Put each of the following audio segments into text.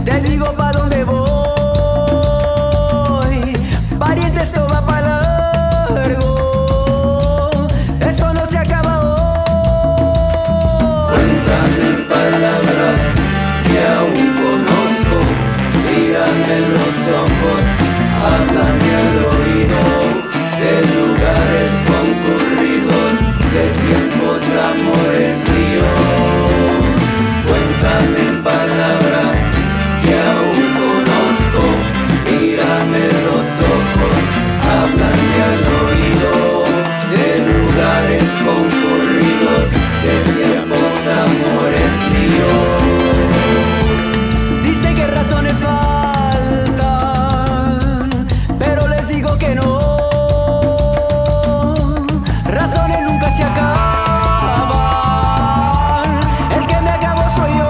Te digo pa' dónde voy, pariente, esto va pa' largo, esto no se acaba hoy. Cuéntame en palabras que aún conozco, mírame en los ojos, háblame al oído, de lugares concurridos, de tiempos, amores míos. Cuéntame en palabras que aún conozco, mírame en los ojos, háblame al oído, de lugares concurridos, de tiempos, amores míos. Dice que razones faltan, pero les digo que no. Razones nunca se acaban, el que me acabó soy yo.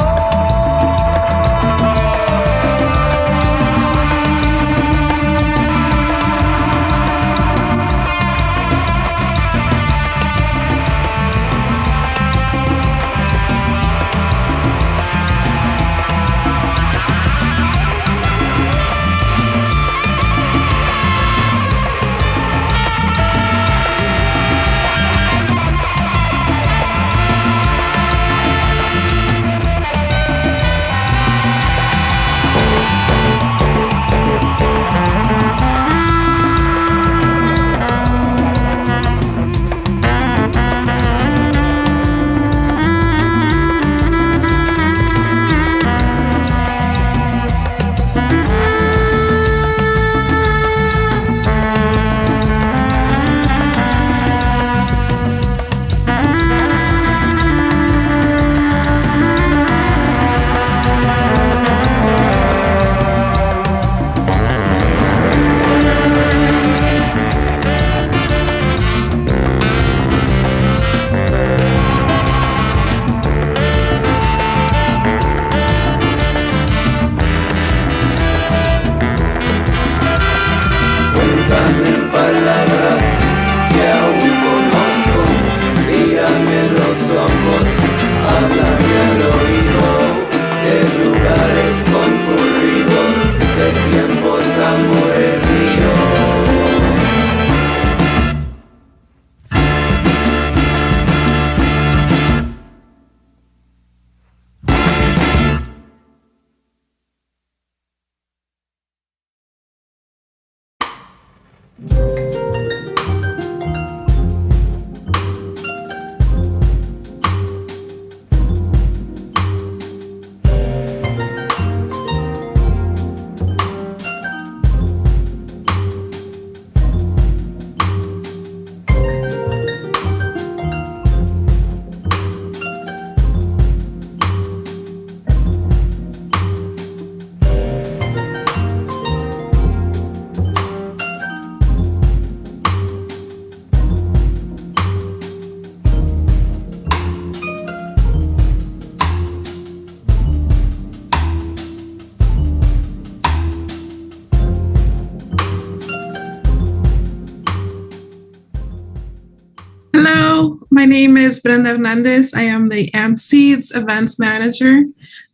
Hello, my name is Brenda Hernandez. I am the AMP Seeds Events Manager.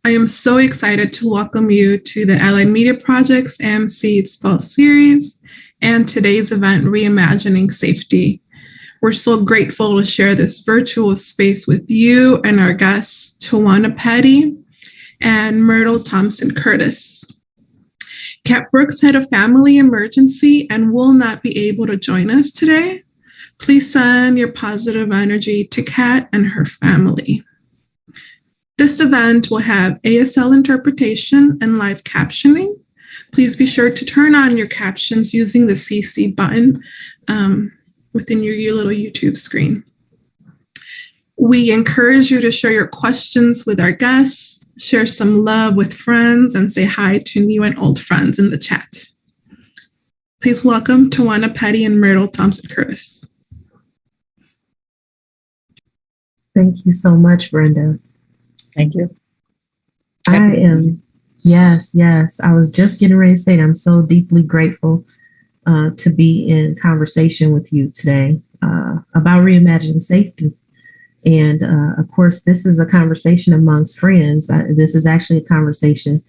I am so excited to welcome you to the Allied Media Project's AMP Seeds Fall Series and today's event, Reimagining Safety. We're so grateful to share this virtual space with you and our guests, Tawana Petty and Myrtle Thompson-Curtis. Kat Brooks had a family emergency and will not be able to join us today. Please send your positive energy to Kat and her family. This event will have ASL interpretation and live captioning. Please be sure to turn on your captions using the CC button within your little YouTube screen. We encourage you to share your questions with our guests, share some love with friends, and say hi to new and old friends in the chat. Please welcome Tawana Petty and Myrtle Thompson-Curtis. Thank you so much, Brenda. Thank you. I am, yes. I was just getting ready to say I'm so deeply grateful to be in conversation with you today about reimagining safety. And of course, this is a conversation amongst friends. This is actually a conversation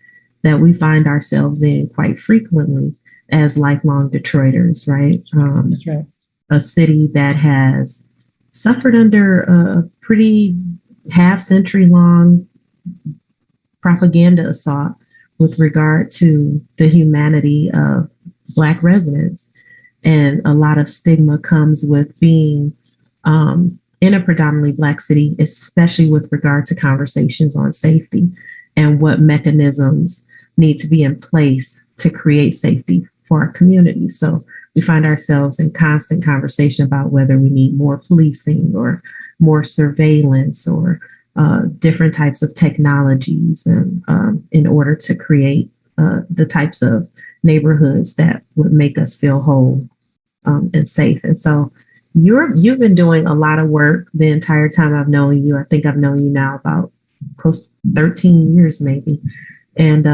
that we find ourselves in quite frequently as lifelong Detroiters, right? That's right. A city that has suffered under a pretty half-century long propaganda assault with regard to the humanity of Black residents. And a lot of stigma comes with being in a predominantly Black city, especially with regard to conversations on safety and what mechanisms need to be in place to create safety for our community. So we find ourselves in constant conversation about whether we need more policing or more surveillance or different types of technologies and in order to create the types of neighborhoods that would make us feel whole and safe. And so you've been doing a lot of work the entire time I've known you. I think I've known you now about close to 13 years maybe. And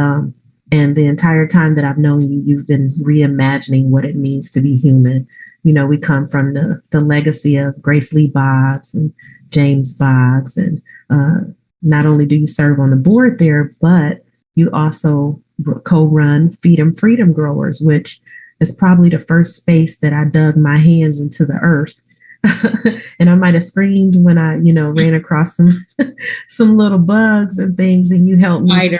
the entire time that I've known you, you've been reimagining what it means to be human. You know, we come from the legacy of Grace Lee Boggs and James Boggs. And not only do you serve on the board there, but you also co-run Feedom Freedom Growers, which is probably the first space that I dug my hands into the earth. And I might have screamed when I, ran across some little bugs and things, and you helped me,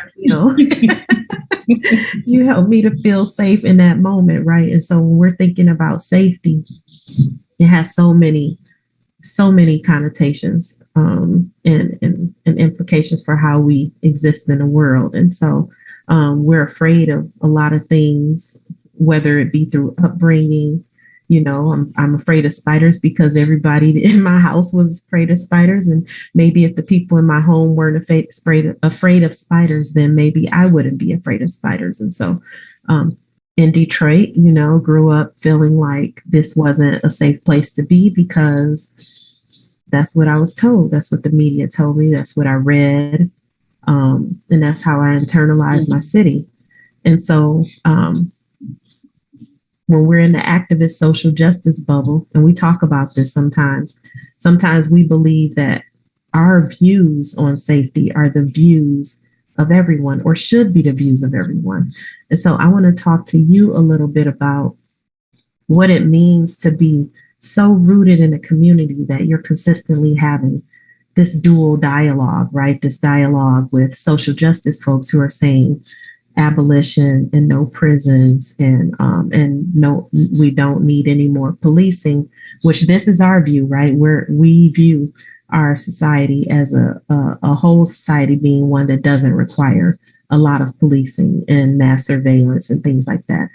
you helped me to feel safe in that moment, right? And so when we're thinking about safety, it has so many connotations and implications for how we exist in the world. And so we're afraid of a lot of things, whether it be through upbringing. I'm afraid of spiders because everybody in my house was afraid of spiders. And maybe if the people in my home weren't afraid of spiders, then maybe I wouldn't be afraid of spiders. And so in Detroit, grew up feeling like this wasn't a safe place to be because that's what I was told. That's what the media told me. That's what I read. And that's how I internalized my city. And so when we're in the activist social justice bubble, and we talk about this sometimes we believe that our views on safety are the views of everyone, or should be the views of everyone. And so I want to talk to you a little bit about what it means to be so rooted in a community that you're consistently having this dual dialogue, right? This dialogue with social justice folks who are saying abolition and no prisons and no, we don't need any more policing, which this is our view, right? Where we view our society as a whole society being one that doesn't require a lot of policing and mass surveillance and things like that.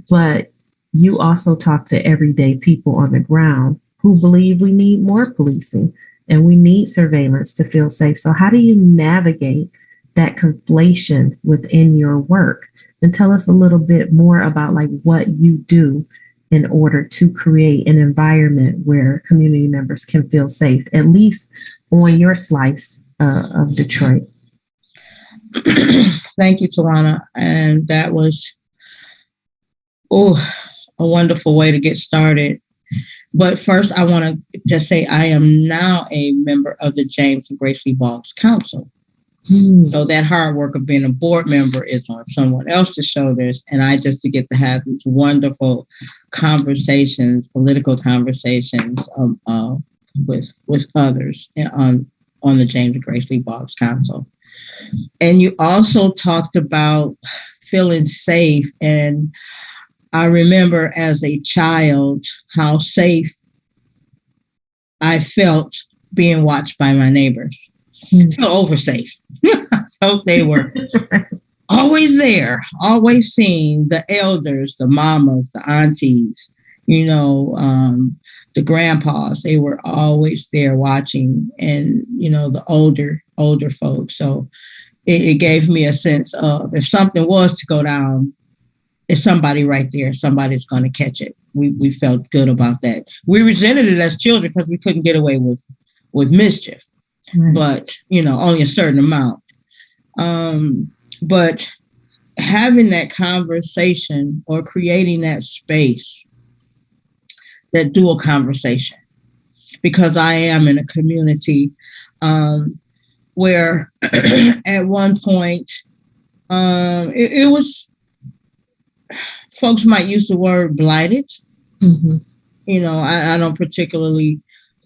But you also talk to everyday people on the ground who believe we need more policing and we need surveillance to feel safe. So how do you navigate that conflation within your work? And tell us a little bit more about like what you do in order to create an environment where community members can feel safe, at least on your slice of Detroit. Thank you, Tawana. And that was, a wonderful way to get started. But first, I want to just say I am now a member of the James and Grace Lee Boggs Council. So that hard work of being a board member is on someone else's shoulders. And I just get to have these wonderful conversations, political conversations with others on the James and Grace Lee Boggs Council. And you also talked about feeling safe. And I remember as a child how safe I felt being watched by my neighbors. I felt oversafe. So they were always there, always seeing the elders, the mamas, the aunties, the grandpas. They were always there watching, and the older folks. So it gave me a sense of if something was to go down, it's somebody right there. Somebody's going to catch it. We felt good about that. We resented it as children because we couldn't get away with mischief. Right. But, only a certain amount. But having that conversation or creating that space, that dual conversation, because I am in a community where at one point It was, folks might use the word blighted. Mm-hmm. You know, I don't particularly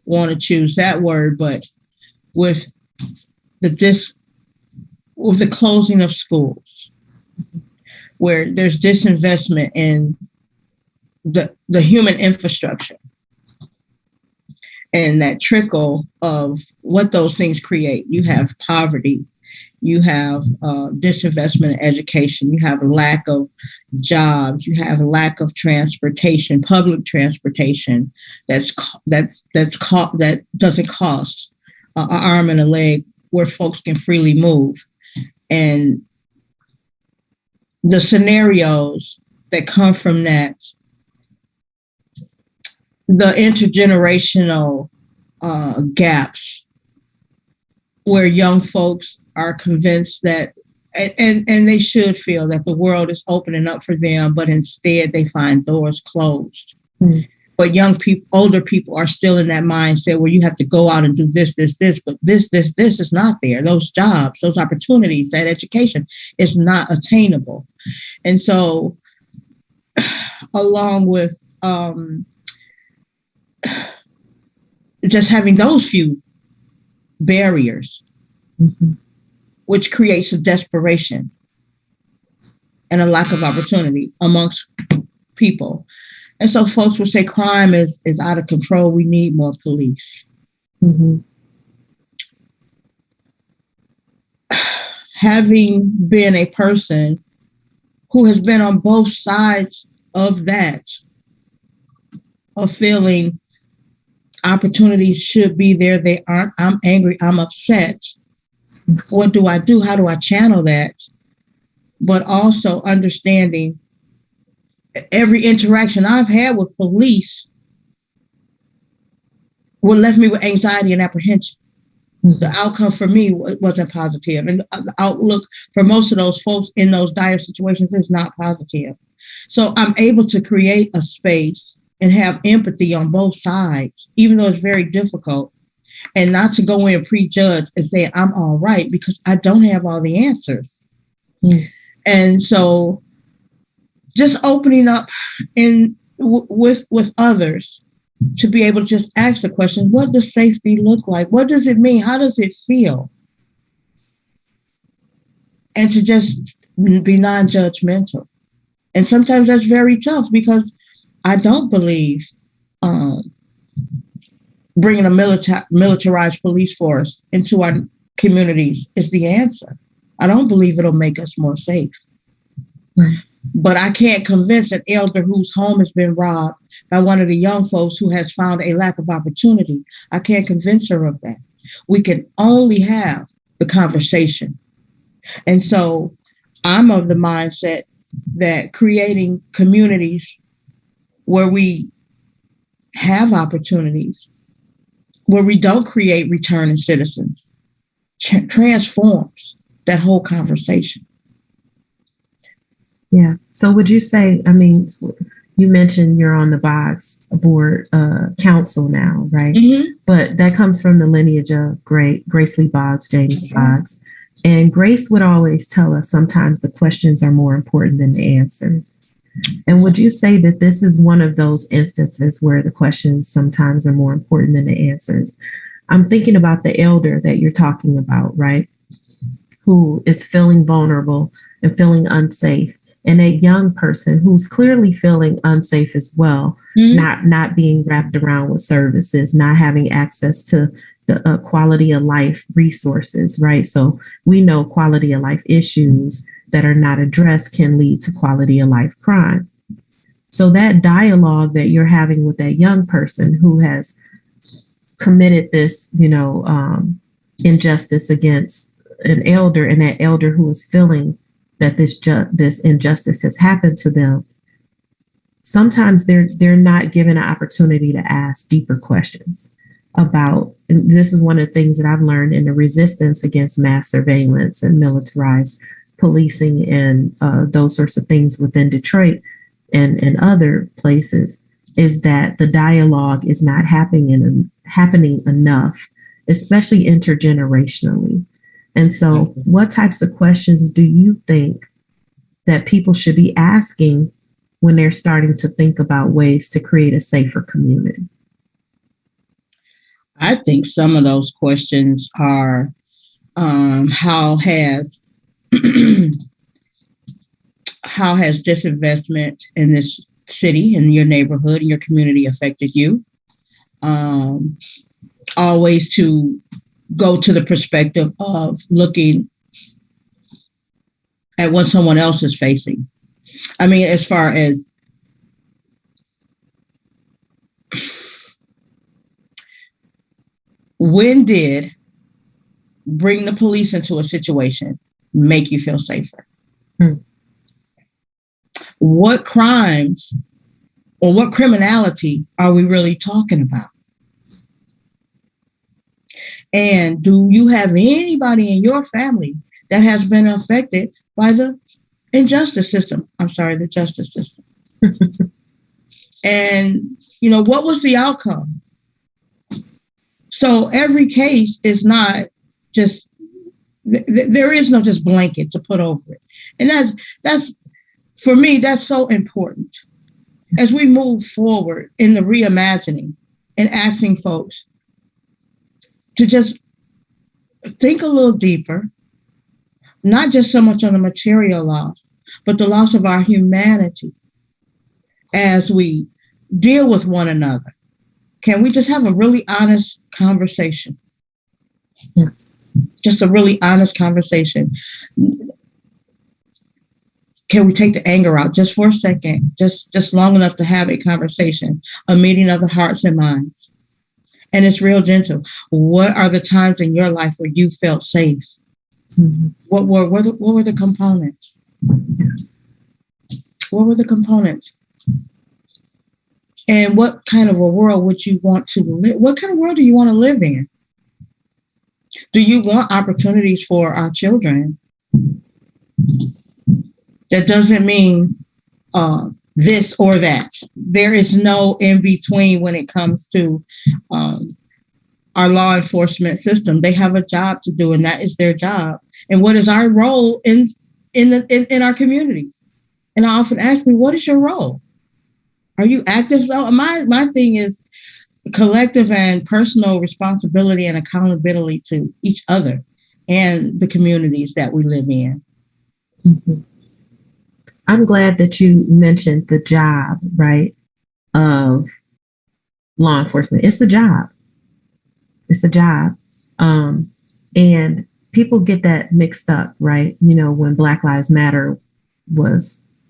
want to choose that word, but with with the closing of schools, where there's disinvestment in the human infrastructure, and that trickle of what those things create. You have poverty, you have disinvestment in education, you have a lack of jobs, you have a lack of transportation, public transportation that doesn't cost an arm and a leg, where folks can freely move. And the scenarios that come from that, the intergenerational gaps, where young folks are convinced that, and they should feel that the world is opening up for them, but instead they find doors closed. Mm. But young people, older people are still in that mindset where you have to go out and do this, but this is not there. Those jobs, those opportunities, that education is not attainable. And so, along with just having those few barriers, mm-hmm. which creates a desperation and a lack of opportunity amongst people. And so folks will say crime is out of control. We need more police. Mm-hmm. Having been a person who has been on both sides of that, of feeling opportunities should be there, they aren't, I'm angry, I'm upset. What do I do? How do I channel that? But also understanding every interaction I've had with police left me with anxiety and apprehension. Mm-hmm. The outcome for me wasn't positive. And the outlook for most of those folks in those dire situations is not positive. So I'm able to create a space and have empathy on both sides, even though it's very difficult, and not to go in and prejudge and say, I'm all right, because I don't have all the answers. Mm. And so just opening up with others to be able to just ask the question, what does safety look like? What does it mean? How does it feel? And to just be non-judgmental. And sometimes that's very tough, because I don't believe bringing a militarized police force into our communities is the answer. I don't believe it'll make us more safe. Right. But I can't convince an elder whose home has been robbed by one of the young folks who has found a lack of opportunity. I can't convince her of that. We can only have the conversation. And so I'm of the mindset that creating communities where we have opportunities, where we don't create returning citizens, transforms that whole conversation. Yeah. So would you say, I mean, you mentioned you're on the Boggs Board Council now, right? Mm-hmm. But that comes from the lineage of Grace Lee Boggs, James Boggs. And Grace would always tell us sometimes the questions are more important than the answers. And would you say that this is one of those instances where the questions sometimes are more important than the answers? I'm thinking about the elder that you're talking about, right? Who is feeling vulnerable and feeling unsafe. And a young person who's clearly feeling unsafe as well, mm-hmm. not being wrapped around with services, not having access to the quality of life resources, right? So we know quality of life issues that are not addressed can lead to quality of life crime. So that dialogue that you're having with that young person who has committed this, injustice against an elder, and that elder who is feeling that this injustice has happened to them, sometimes they're not given an opportunity to ask deeper questions about, and this is one of the things that I've learned in the resistance against mass surveillance and militarized policing and those sorts of things within Detroit and other places, is that the dialogue is not happening enough, especially intergenerationally. And so what types of questions do you think that people should be asking when they're starting to think about ways to create a safer community? I think some of those questions are how has how has disinvestment in this city, in your neighborhood, in your community affected you? Always to go to the perspective of looking at what someone else is facing. I mean, as far as when did bring the police into a situation make you feel safer? What crimes or what criminality are we really talking about? And do you have anybody in your family that has been affected by the justice system? And, what was the outcome? So every case is not just, there is no just blanket to put over it. And that's for me, that's so important as we move forward in the reimagining and asking folks to just think a little deeper, not just so much on the material loss, but the loss of our humanity as we deal with one another. Can we just have a really honest conversation? Yeah. Just a really honest conversation. Can we take the anger out just for a second, just long enough to have a conversation, a meeting of the hearts and minds? And it's real gentle. What are the times in your life where you felt safe? Mm-hmm. What were the components? What were the components? And what kind of a world would you want to live? What kind of world do you want to live in? Do you want opportunities for our children? That doesn't mean this or that. There is no in between when it comes to our law enforcement system. They have a job to do, and that is their job. And what is our role in our communities? And I often ask me, what is your role? Are you active? So my thing is collective and personal responsibility and accountability to each other and the communities that we live in. Mm-hmm. I'm glad that you mentioned the job, right, of law enforcement. It's a job. It's a job. And people get that mixed up, right? When Black Lives Matter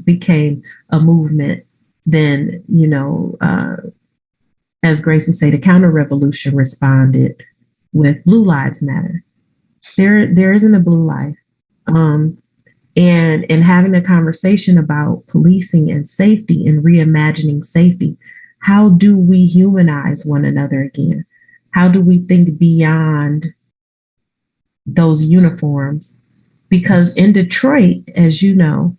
became a movement, then, as Grace would say, the counter-revolution responded with Blue Lives Matter. There isn't a blue life. And in having a conversation about policing and safety and reimagining safety, how do we humanize one another again? How do we think beyond those uniforms? Because in Detroit, as you know,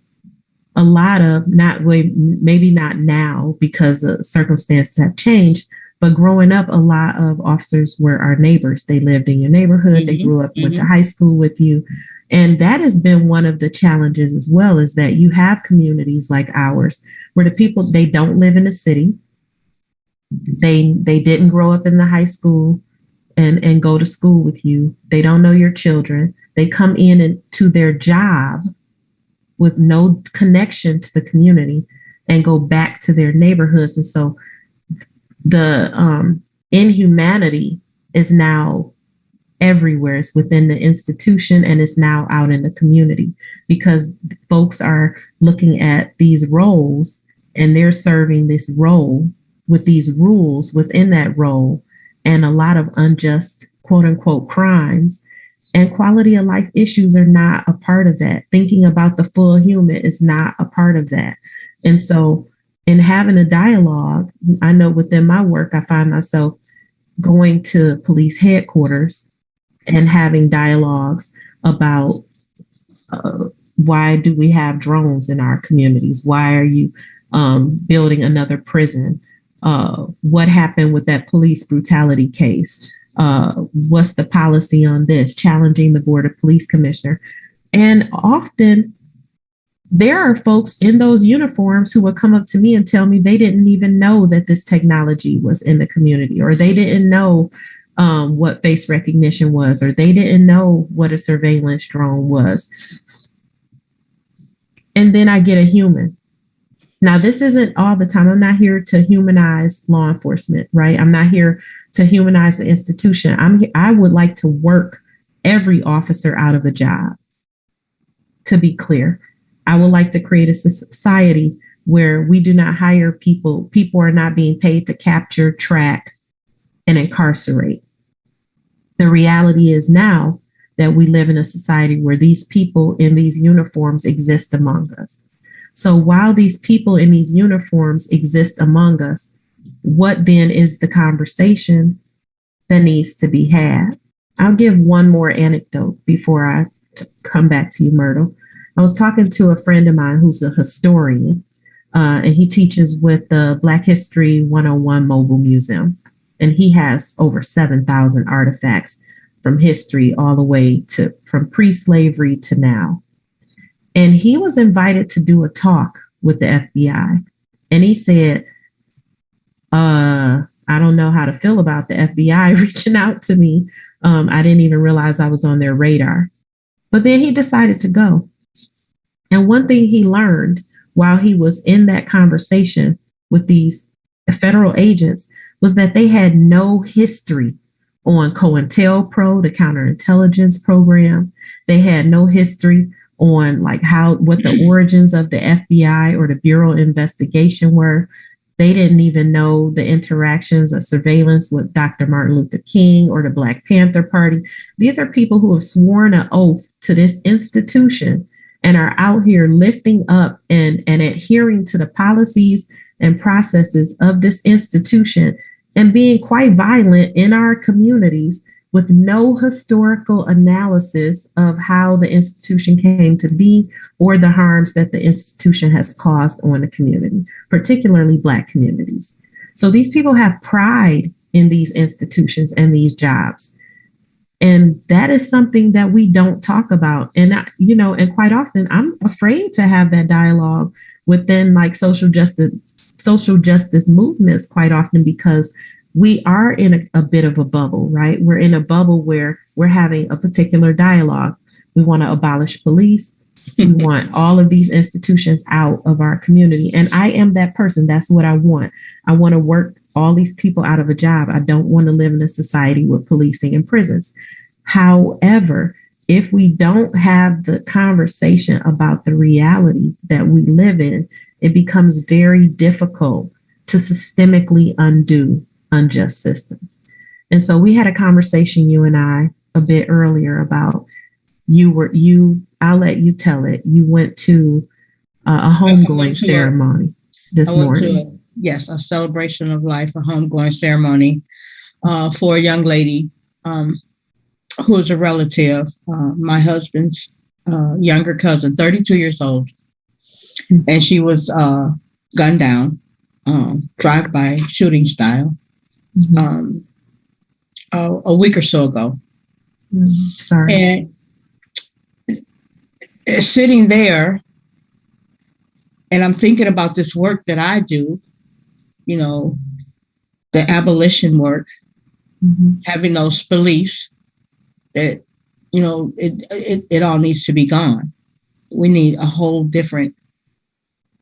a lot of, maybe not now because the circumstances have changed, but growing up, a lot of officers were our neighbors. They lived in your neighborhood. Mm-hmm. They grew up, went to high school with you. And that has been one of the challenges as well, is that you have communities like ours where the people, they don't live in the city. They didn't grow up in the high school and go to school with you. They don't know your children. They come in to their job with no connection to the community and go back to their neighborhoods. And so the inhumanity is now everywhere. It's within the institution and it's now out in the community because folks are looking at these roles and they're serving this role with these rules within that role and a lot of unjust, quote unquote, crimes. And quality of life issues are not a part of that. Thinking about the full human is not a part of that. And so in having a dialogue, I know within my work, I find myself going to police headquarters and having dialogues about why do we have drones in our communities? Why are you building another prison? What happened with that police brutality case? What's the policy on this? Challenging the board of police commissioner. And often there are folks in those uniforms who would come up to me and tell me they didn't even know that this technology was in the community, or they didn't know what face recognition was, or they didn't know what a surveillance drone was. And then I get a human. Now, this isn't all the time. I'm not here to humanize law enforcement, right? I'm not here to humanize the institution. I would like to work every officer out of a job, to be clear. I would like to create a society where we do not hire people. People are not being paid to capture, track, and incarcerate. The reality is now that we live in a society where these people in these uniforms exist among us. So while these people in these uniforms exist among us, what then is the conversation that needs to be had? I'll give one more anecdote before I come back to you, Myrtle. I was talking to a friend of mine who's a historian, and he teaches with the Black History 101 Mobile Museum. And he has over 7,000 artifacts from history all the way to from pre-slavery to now. And he was invited to do a talk with the FBI. And he said, I don't know how to feel about the FBI reaching out to me. I didn't even realize I was on their radar. But then he decided to go. And one thing he learned while he was in that conversation with these federal agents was that they had no history on COINTELPRO, the counterintelligence program. They had no history on what the origins of the FBI or the Bureau of Investigation were. They didn't even know the interactions of surveillance with Dr. Martin Luther King or the Black Panther Party. These are people who have sworn an oath to this institution and are out here lifting up and adhering to the policies and processes of this institution and being quite violent in our communities with no historical analysis of how the institution came to be or the harms that the institution has caused on the community, particularly Black communities. So these people have pride in these institutions and these jobs. And that is something that we don't talk about. And, and quite often I'm afraid to have that dialogue within social justice movements quite often, because we are in a bit of a bubble, right? We're in a bubble where we're having a particular dialogue. We want to abolish police. We want all of these institutions out of our community. And I am that person. That's what I want. I want to work all these people out of a job. I don't want to live in a society with policing and prisons. However, if we don't have the conversation about the reality that we live in, it becomes very difficult to systemically undo unjust systems. And so we had a conversation, you and I, a bit earlier about I'll let you tell it. You went to a homegoing ceremony this morning. Yes, a celebration of life, a homegoing ceremony for a young lady who is a relative, my husband's younger cousin, 32 years old. Mm-hmm. And she was gunned down, drive-by shooting style, mm-hmm. A week or so ago. Mm-hmm. Sorry. And sitting there, and I'm thinking about this work that I do, the abolition work, mm-hmm. having those beliefs that, it all needs to be gone. We need a whole different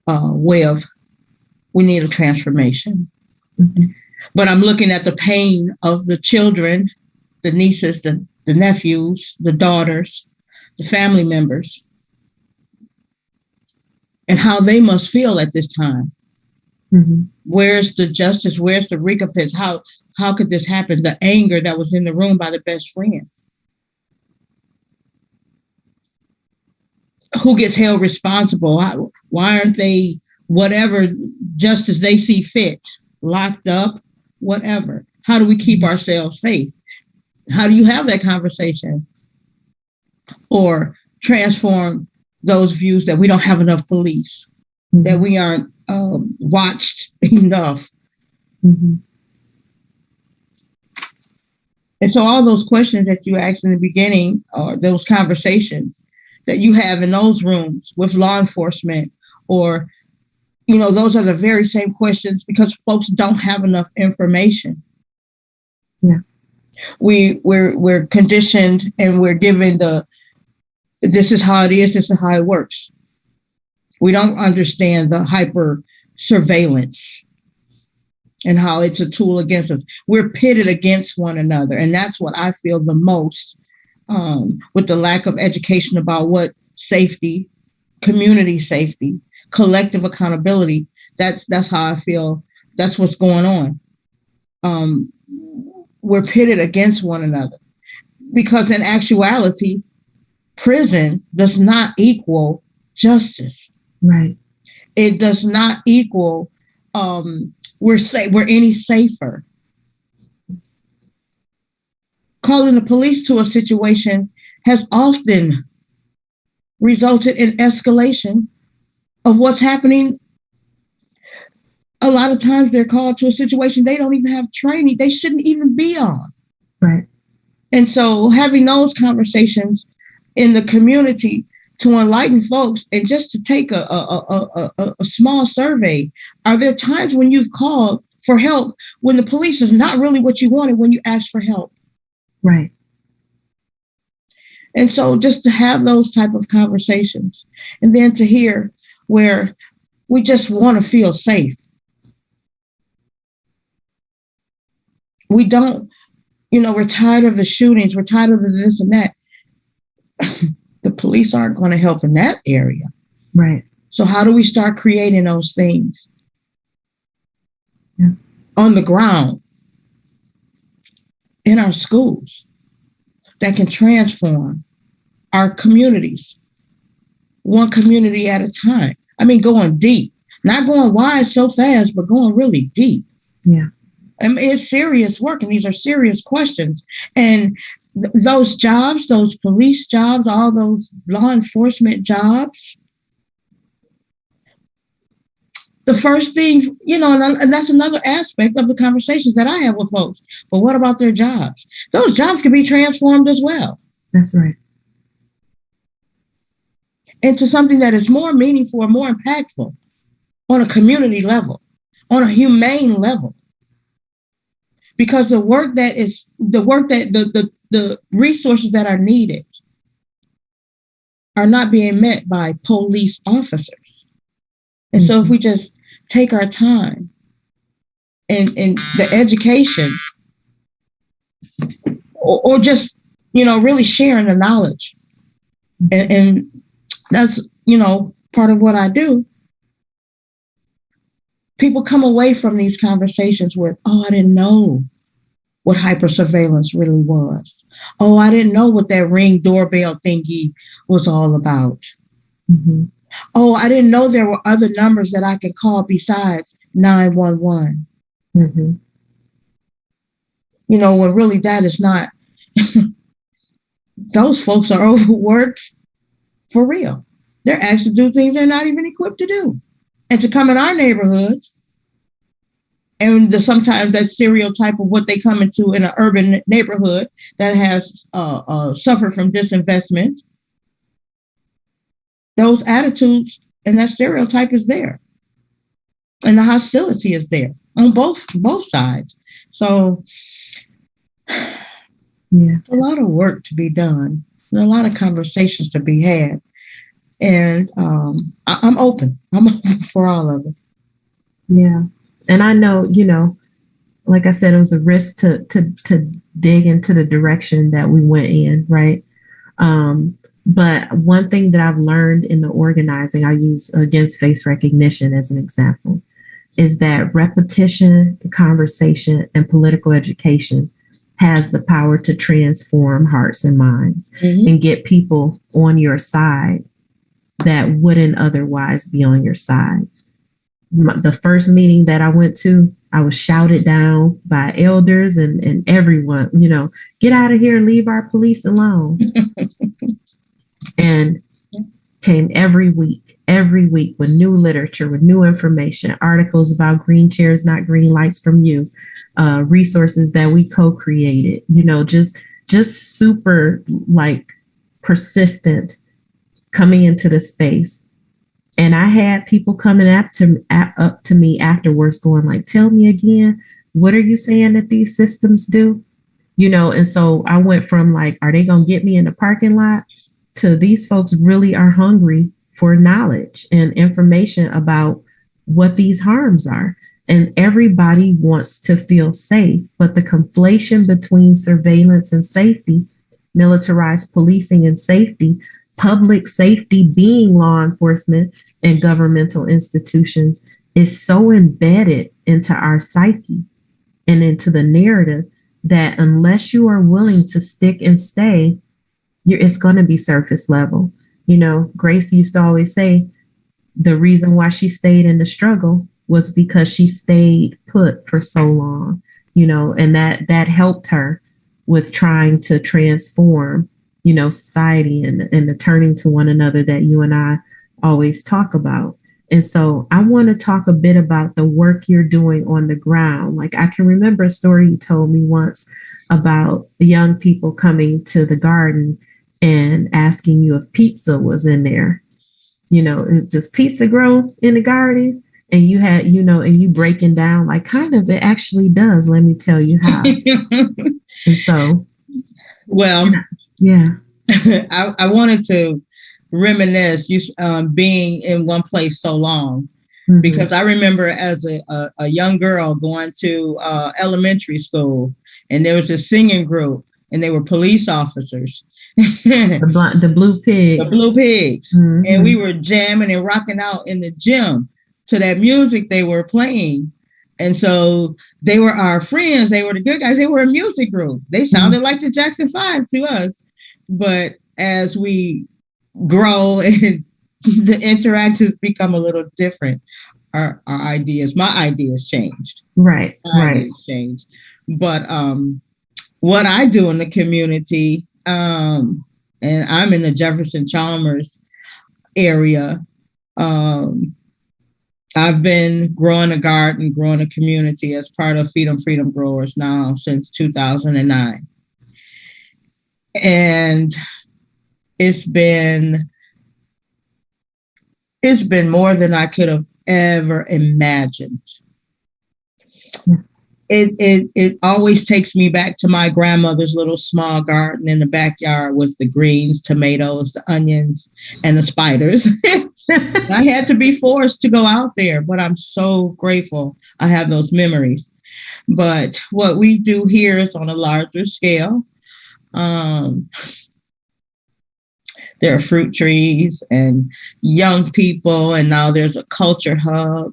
we need a transformation. Mm-hmm. But I'm looking at the pain of the children, the nieces, the nephews, the daughters, the family members, and how they must feel at this time. Mm-hmm. Where's the justice? Where's the recompense? How could this happen? The anger that was in the room by the best friend. Who gets held responsible? Why aren't they, whatever justice they see fit, locked up, whatever? How do we keep ourselves safe? How do you have that conversation? Or transform those views that we don't have enough police, mm-hmm. that we aren't watched enough. Mm-hmm. And so all those questions that you asked in the beginning, or those conversations that you have in those rooms with law enforcement, or, those are the very same questions because folks don't have enough information. Yeah. We're conditioned and we're given this is how it is, this is how it works. We don't understand the hyper surveillance and how it's a tool against us. We're pitted against one another. And that's what I feel the most with the lack of education about what safety, community safety, collective accountability. That's how I feel. That's what's going on. We're pitted against one another because in actuality, prison does not equal justice. Right. It does not equal we're any safer. Calling the police to a situation has often resulted in escalation of what's happening. A lot of times they're called to a situation they don't even have training. They shouldn't even be on. Right. And so having those conversations in the community to enlighten folks and just to take a small survey. Are there times when you've called for help when the police is not really what you wanted when you asked for help? Right. And so just to have those type of conversations and then to hear where we just want to feel safe. We don't, we're tired of the shootings. We're tired of the this and that. The police aren't going to help in that area. Right. So how do we start creating those things on the ground in our schools that can transform our communities, one community at a time? I mean, going deep, not going wide so fast, but going really deep. Yeah. I mean, it's serious work, and these are serious questions. And those jobs, those police jobs, all those law enforcement jobs, the first thing, and that's another aspect of the conversations that I have with folks. But what about their jobs? Those jobs can be transformed as well. That's right. Into something that is more meaningful or more impactful on a community level, on a humane level. Because the resources that are needed are not being met by police officers. And so if we just take our time and the education or just, really sharing the knowledge. And that's, part of what I do. People come away from these conversations with, I didn't know what hypersurveillance really was. Oh, I didn't know what that Ring doorbell thingy was all about. Mm-hmm. Oh, I didn't know there were other numbers that I could call besides 911. Mm-hmm. When really that is not. Those folks are overworked for real. They're asked to do things they're not even equipped to do. And to come in our neighborhoods, and sometimes that stereotype of what they come into in an urban neighborhood that has suffered from disinvestment, those attitudes and that stereotype is there. And the hostility is there on both sides. So a lot of work to be done. There's a lot of conversations to be had. And I'm open. I'm open for all of it. Yeah. And I know, like I said, it was a risk to dig into the direction that we went in, right? But one thing that I've learned in the organizing, I use against face recognition as an example, is that repetition, conversation, and political education has the power to transform hearts and minds and get people on your side that wouldn't otherwise be on your side. The first meeting that I went to, I was shouted down by elders and everyone, get out of here, leave our police alone. And came every week with new literature, with new information, articles about green chairs, not green lights from you, resources that we co-created, just super like persistent coming into the space. And I had people coming up to me afterwards going like, tell me again, what are you saying that these systems do? And so I went from like, are they going to get me in the parking lot, to these folks really are hungry for knowledge and information about what these harms are. And everybody wants to feel safe, but the conflation between surveillance and safety, militarized policing and safety, public safety being law enforcement and governmental institutions, is so embedded into our psyche and into the narrative that unless you are willing to stick and stay, it's going to be surface level. Grace used to always say the reason why she stayed in the struggle was because she stayed put for so long, and that helped her with trying to transform, society and the turning to one another that you and I always talk about. And so I want to talk a bit about the work you're doing on the ground. Like, I can remember a story you told me once about the young people coming to the garden and asking you if pizza was in there. Does pizza grow in the garden? And you had, and you breaking down like, kind of, it actually does. Let me tell you how. And so, well, yeah, I wanted to reminisce you being in one place so long, because I remember as a young girl going to elementary school, and there was a singing group, and they were police officers. the blue pigs. The blue pigs. And we were jamming and rocking out in the gym to that music they were playing. And so they were our friends. They were the good guys. They were a music group. They sounded like the Jackson 5 to us. But as we grow and the interactions become a little different, my ideas changed. Right. Ideas changed. But what I do in the community, and I'm in the Jefferson Chalmers area, I've been growing a garden, growing a community as part of Feedom Freedom growers now since 2009. And it's been more than I could have ever imagined. It always takes me back to my grandmother's little small garden in the backyard with the greens, tomatoes, the onions, and the spiders. I had to be forced to go out there, but I'm so grateful I have those memories. But what we do here is on a larger scale. There are fruit trees and young people, and now there's a culture hub.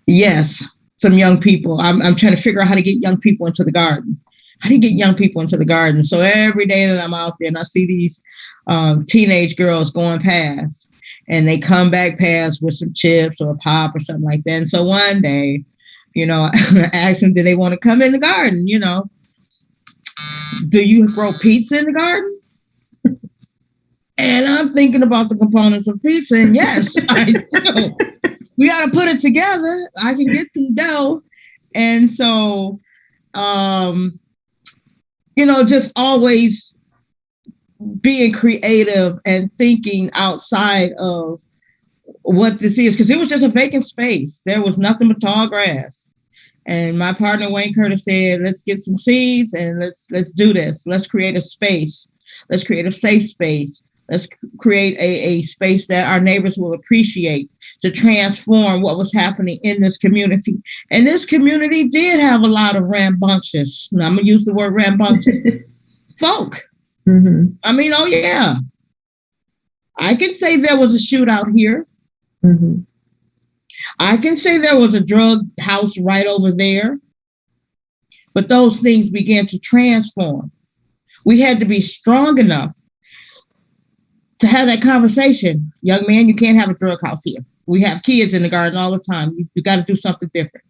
Yes, some young people. I'm trying to figure out how to get young people into the garden. How do you get young people into the garden? So every day that I'm out there and I see these teenage girls going past, and they come back past with some chips or a pop or something like that. And so one day, I asked them, do they want to come in the garden? Do you grow pizza in the garden? And I'm thinking about the components of pizza. And yes, I do. We got to put it together. I can get some dough. And so, just always being creative and thinking outside of what this is, because it was just a vacant space. There was nothing but tall grass. And my partner, Wayne Curtis, said, let's get some seeds and let's do this. Let's create a space. Let's create a safe space. Let's create a space that our neighbors will appreciate to transform what was happening in this community. And this community did have a lot of rambunctious, and I'm going to use the word rambunctious, folk. Mm-hmm. I mean, oh yeah. I can say there was a shootout here. Mm-hmm. I can say there was a drug house right over there. But those things began to transform. We had to be strong enough to have that conversation. Young man, you can't have a drug house here. We have kids in the garden all the time. You got to do something different.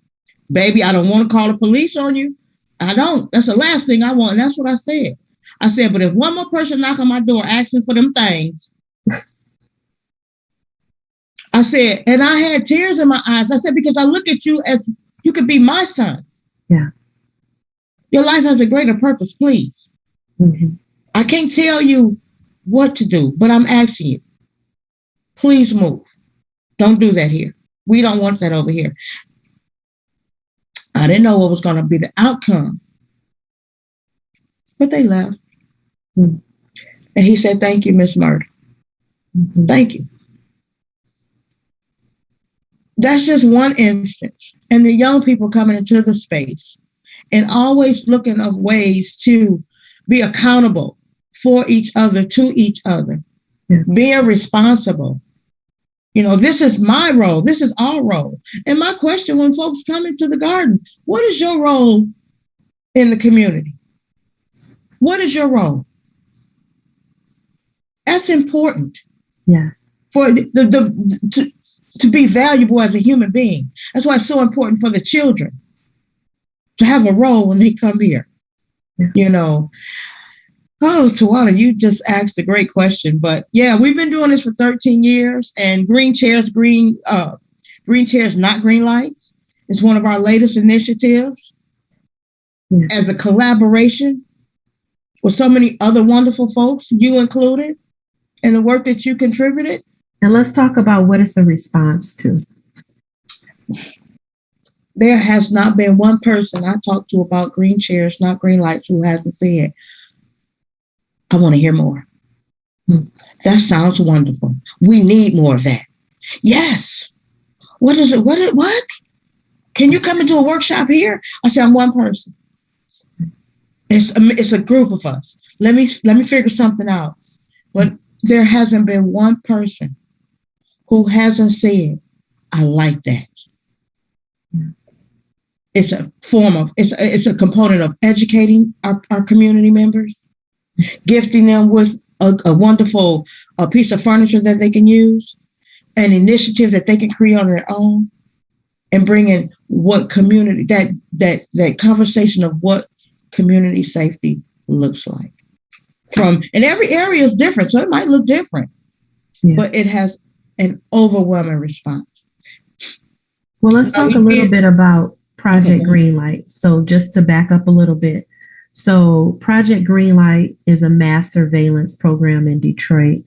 Baby, I don't want to call the police on you. I don't. That's the last thing I want. And that's what I said. I said, but if one more person knock on my door asking for them things, I said, and I had tears in my eyes. I said, because I look at you as You could be my son. Yeah. Your life has a greater purpose, please. Mm-hmm. I can't tell you what to do, but I'm asking you, please move. Don't do that here. We don't want that over here. I didn't know what was going to be the outcome, but they left. Mm-hmm. And he said, thank you, Miss Myrtle. Mm-hmm. Thank you. That's just one instance. And the young people coming into the space and always looking of ways to be accountable for each other, to each other, being responsible. You know, this is my role. This is our role. And my question when folks come into the garden, what is your role in the community? What is your role? That's important. Yes. For to be valuable as a human being. That's why it's so important for the children to have a role when they come here. Yeah. You know, oh, Tawana, you just asked a great question. But yeah, we've been doing this for 13 years, and green chairs, not green lights is one of our latest initiatives. Yeah. As a collaboration with so many other wonderful folks, you included, and the work that you contributed. And let's talk about what it's a response to. There has not been one person I talked to about green chairs, not green lights, who hasn't said, I want to hear more. That sounds wonderful. We need more of that. Yes. What is it? What? Can you come into a workshop here? I said, I'm one person. It's a group of us. Let me figure something out. But there hasn't been one person who hasn't said, I like that. It's a form of, it's a component of educating our community members, gifting them with a wonderful piece of furniture that they can use, an initiative that they can create on their own, and bringing what community, that conversation of what community safety looks like. And every area is different, so it might look different, but it has an overwhelming response. Well, let's talk a little bit about Project Greenlight. So just to back up a little bit. So Project Greenlight is a mass surveillance program in Detroit.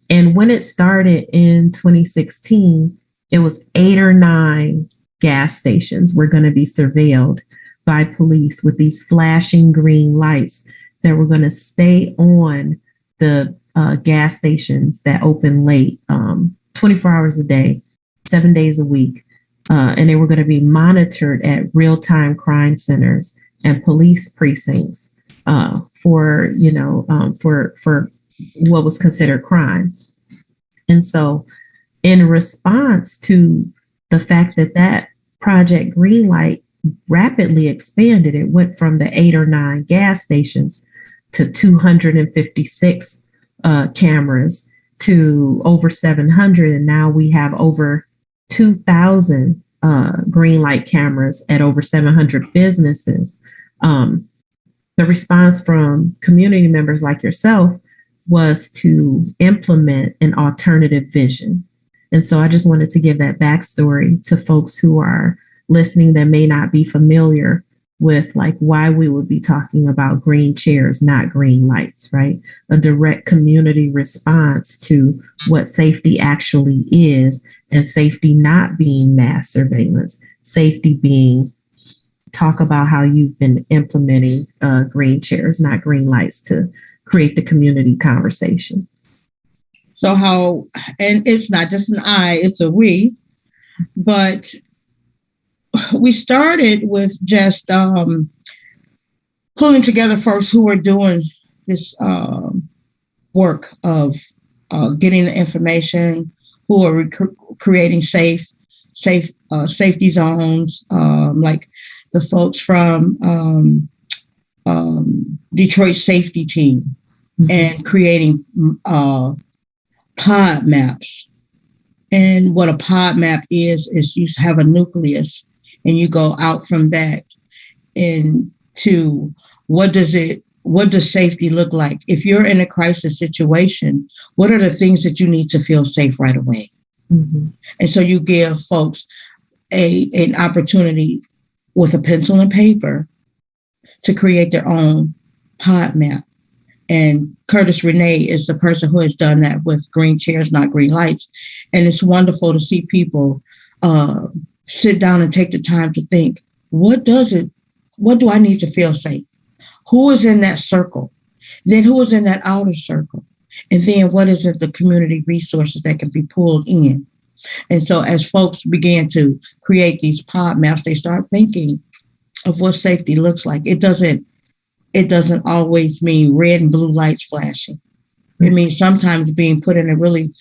And when it started in 2016, it was 8 or 9 gas stations were going to be surveilled by police with these flashing green lights that were going to stay on the gas stations that open late, 24 hours a day, 7 days a week. And they were going to be monitored at real-time crime centers and police precincts for what was considered crime. And so in response to the fact that Project Greenlight rapidly expanded, it went from the 8 or 9 gas stations to 256 cameras to over 700. And now we have over 2,000 green light cameras at over 700 businesses. The response from community members like yourself was to implement an alternative vision. And so I just wanted to give that backstory to folks who are listening that may not be familiar with like why we would be talking about green chairs, not green lights, right? A direct community response to what safety actually is, and safety not being mass surveillance, safety being talk about how you've been implementing green chairs, not green lights, to create the community conversations. So how, and it's not just an I, it's a we, but we started with just pulling together folks who were doing this work of getting the information, who are creating safety zones, like the folks from Detroit Safety Team, and creating pod maps. And what a pod map is you have a nucleus and you go out from that into what does safety look like? If you're in a crisis situation, what are the things that you need to feel safe right away? Mm-hmm. And so you give folks an opportunity with a pencil and paper to create their own pod map. And Curtis Renee is the person who has done that with Green Chairs, Not Green Lights. And it's wonderful to see people sit down and take the time to think, what do I need to feel safe? Who is in that circle? Then who is in that outer circle? And then what is it, the community resources that can be pulled in? And so as folks began to create these pod maps, they start thinking of what safety looks like. It doesn't always mean red and blue lights flashing. It means sometimes being put in a really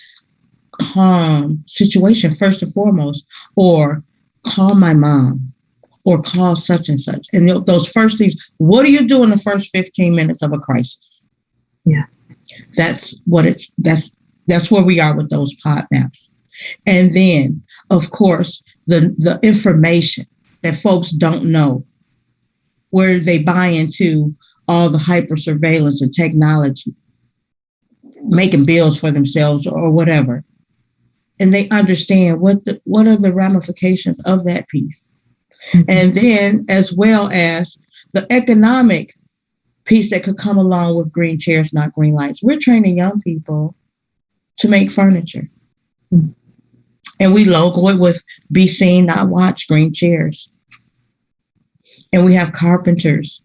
calm situation, first and foremost, or call my mom, or call such and such. And those first things, what do you do in the first 15 minutes of a crisis? Yeah. That's where we are with those pod maps. And then, of course, the information that folks don't know, where they buy into all the hyper surveillance and technology, making bills for themselves or whatever. And they understand what are the ramifications of that piece. Mm-hmm. And then, as well as the economic piece that could come along with Green Chairs, Not Green Lights. We're training young people to make furniture. Mm-hmm. And we logo it with Be Seen, Not Watch, Green Chairs. And we have carpenters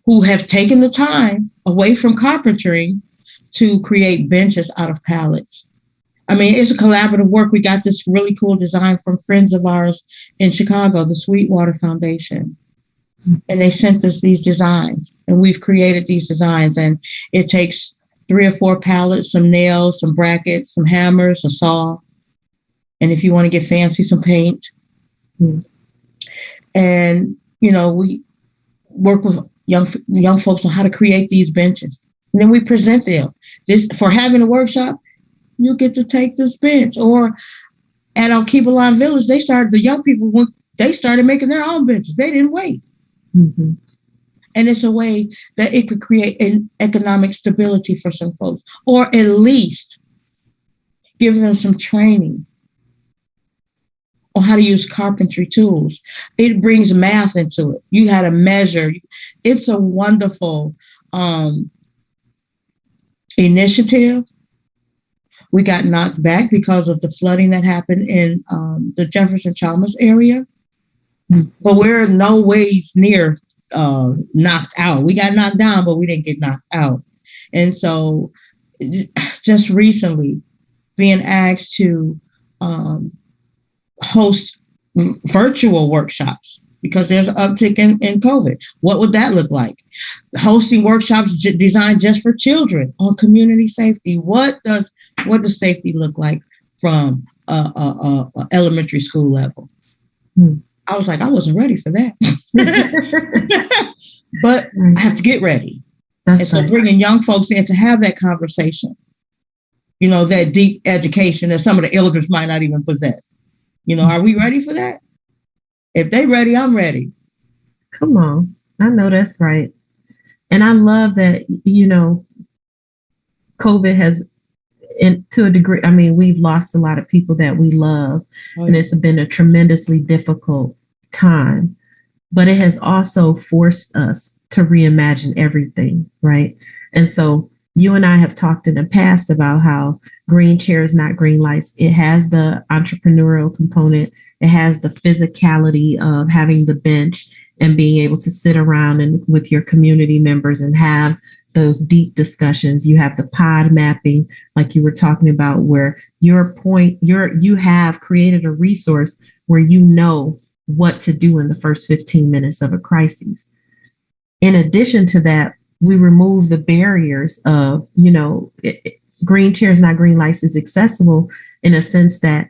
who have taken the time away from carpentry to create benches out of pallets. I mean, it's a collaborative work. We got this really cool design from friends of ours in Chicago, the Sweetwater Foundation. And they sent us these designs, and we've created these designs. And it takes 3 or 4 pallets, some nails, some brackets, some hammers, a saw. And if you want to get fancy, some paint. Mm-hmm. And, we work with young folks on how to create these benches. And then we present them. For having a workshop, you get to take this bench. Or at our Keep Alive Village, the young people, they started making their own benches. They didn't wait. Mm-hmm. And it's a way that it could create an economic stability for some folks, or at least give them some training on how to use carpentry tools. It brings math into it. You had to measure. It's a wonderful initiative. We got knocked back because of the flooding that happened in the Jefferson Chalmers area. Mm-hmm. But we're no ways near knocked out. We got knocked down, but we didn't get knocked out. And so just recently being asked to host virtual workshops because there's an uptick in COVID. What would that look like? Hosting workshops designed just for children on community safety. What does safety look like from elementary school level? I was like, I wasn't ready for that. But I have to get ready. And so bringing young folks in to have that conversation, that deep education that some of the elders might not even possess. Are we ready for that? If they ready, I'm ready. Come on. I know that's right. And I love that, COVID has, to a degree, we've lost a lot of people that we love. Oh, yeah. And it's been a tremendously difficult time. But it has also forced us to reimagine everything, right? And so you and I have talked in the past about how Green Chairs, Not Green Lights, it has the entrepreneurial component. It has the physicality of having the bench and being able to sit around and with your community members and have those deep discussions. You have the pod mapping, like you were talking about, where you have created a resource where you know what to do in the first 15 minutes of a crisis. In addition to that, we remove the barriers of, Green Chairs, Not Green Lights is accessible in a sense that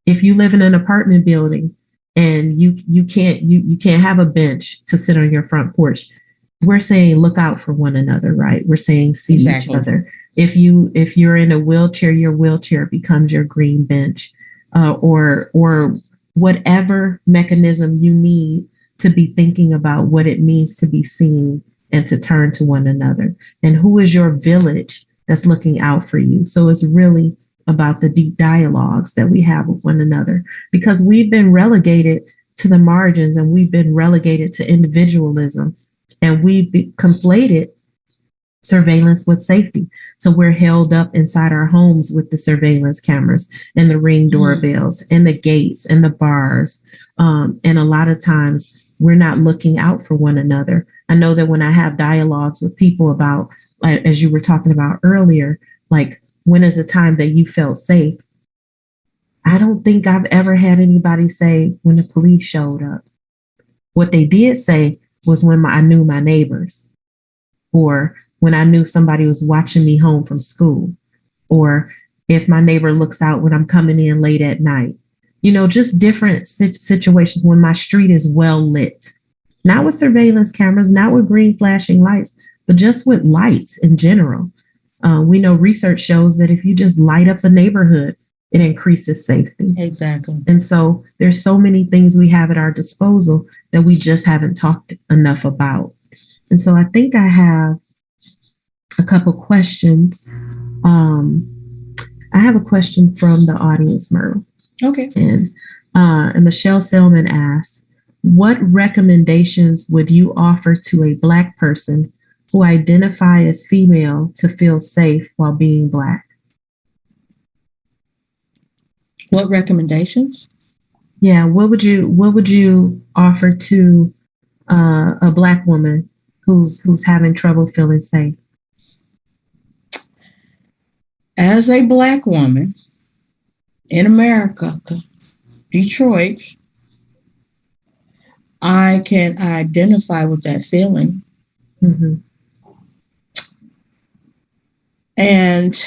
if you live in an apartment building and you can't have a bench to sit on your front porch, we're saying look out for one another, right? We're saying see Exactly. Each other. If you're in a wheelchair, your wheelchair becomes your green bench, or whatever mechanism you need to be thinking about what it means to be seen and to turn to one another. And who is your village that's looking out for you? So it's really about the deep dialogues that we have with one another, because we've been relegated to the margins, and we've been relegated to individualism, and we've conflated surveillance with safety. So we're held up inside our homes with the surveillance cameras and the Ring doorbells and the gates and the bars. And a lot of times we're not looking out for one another. I know that when I have dialogues with people about, as you were talking about earlier, like, when is a time that you felt safe? I don't think I've ever had anybody say when the police showed up. What they did say was when I knew my neighbors, or when I knew somebody was watching me home from school, or if my neighbor looks out when I'm coming in late at night. You know, just different situations when my street is well lit, not with surveillance cameras, not with green flashing lights, but just with lights in general. We know research shows that if you just light up a neighborhood, it increases safety. Exactly. And so there's so many things we have at our disposal that we just haven't talked enough about. And so I think I have a couple questions. I have a question from the audience, Myrtle. Okay. And Michelle Selman asks, what recommendations would you offer to a Black person who identify as female to feel safe while being Black? What recommendations? Yeah, what would you offer to a Black woman who's having trouble feeling safe? As a Black woman in America, Detroit, I can identify with that feeling. Mm-hmm. And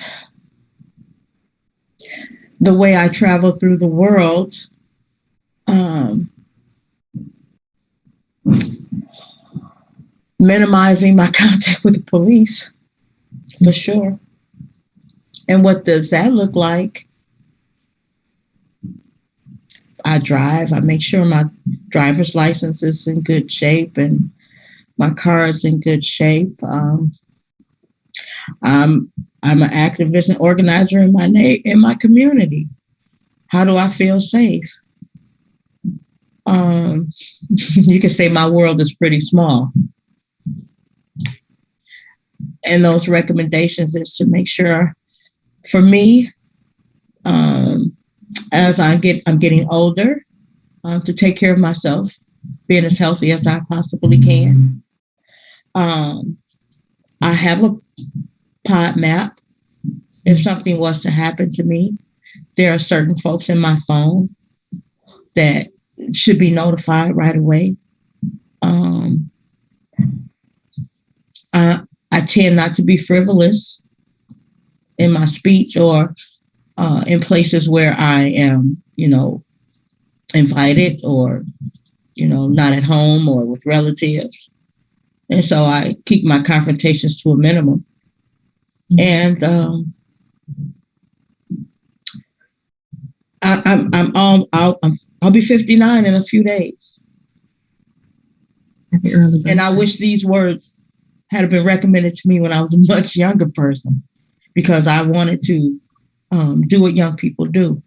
the way I travel through the world, minimizing my contact with the police, for sure. And what does that look like? I drive. I make sure my driver's license is in good shape and my car is in good shape. I'm an activist and organizer in my community. How do I feel safe? You can say my world is pretty small. And those recommendations is to make sure, for me, as I'm getting older, to take care of myself, being as healthy as I possibly can. I have a pod map. If something was to happen to me, there are certain folks in my phone that should be notified right away. I tend not to be frivolous in my speech or in places where I am, invited or, not at home or with relatives. And so I keep my confrontations to a minimum. And I'll be 59 in a few days. And I wish these words had been recommended to me when I was a much younger person, because I wanted to do what young people do.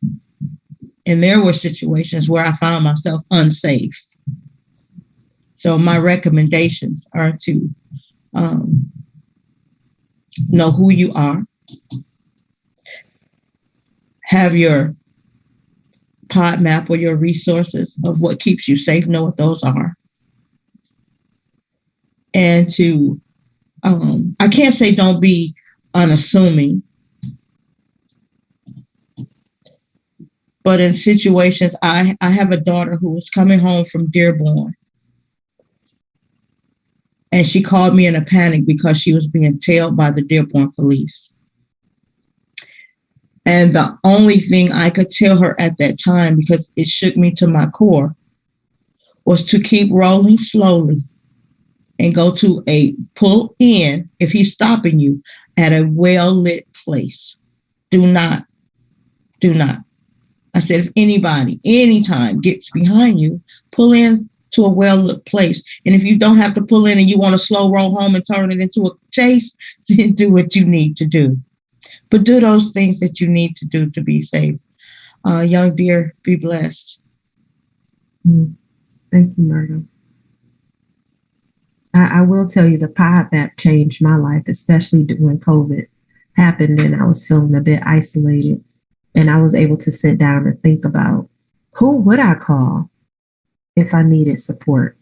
And there were situations where I found myself unsafe. So my recommendations are to know who you are, have your pod map or your resources of what keeps you safe, know what those are. And to, I can't say don't be unassuming, but in situations, I have a daughter who was coming home from Dearborn, and she called me in a panic because she was being tailed by the Dearborn police. And the only thing I could tell her at that time, because it shook me to my core, was to keep rolling slowly and go to pull in, if he's stopping you, at a well-lit place. Do not. I said, if anybody, anytime gets behind you, pull in to a well-lit place. And if you don't have to pull in and you want to slow roll home and turn it into a chase, then do what you need to do. But do those things that you need to do to be safe. Young dear, be blessed. Thank you, Myrtle. I will tell you the pod map changed my life, especially when COVID happened and I was feeling a bit isolated. And I was able to sit down and think about who would I call if I needed support.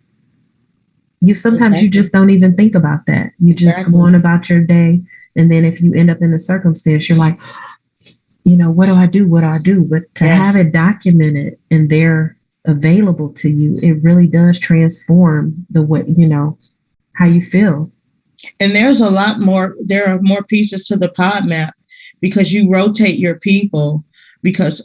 Sometimes you just don't even think about that. You just go on about your day. And then if you end up in a circumstance, you're like, what do I do? What do I do? But to have it documented and they're available to you, it really does transform the way, how you feel. And there are more pieces to the pod map because you rotate your people because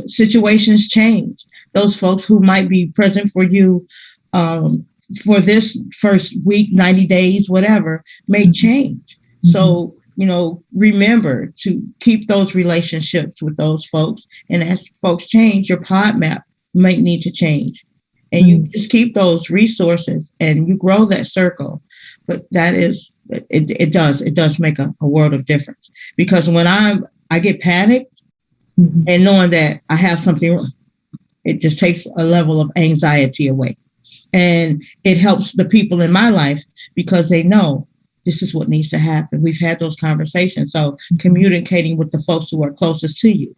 situations change. Those folks who might be present for you for this first week, 90 days, whatever, may change. Mm-hmm. So, remember to keep those relationships with those folks. And as folks change, your pod map might need to change. And you just keep those resources and you grow that circle. But it does make a world of difference. Because when I get panicked and knowing that I have something wrong, it just takes a level of anxiety away. And it helps the people in my life because they know this is what needs to happen. We've had those conversations. So communicating with the folks who are closest to you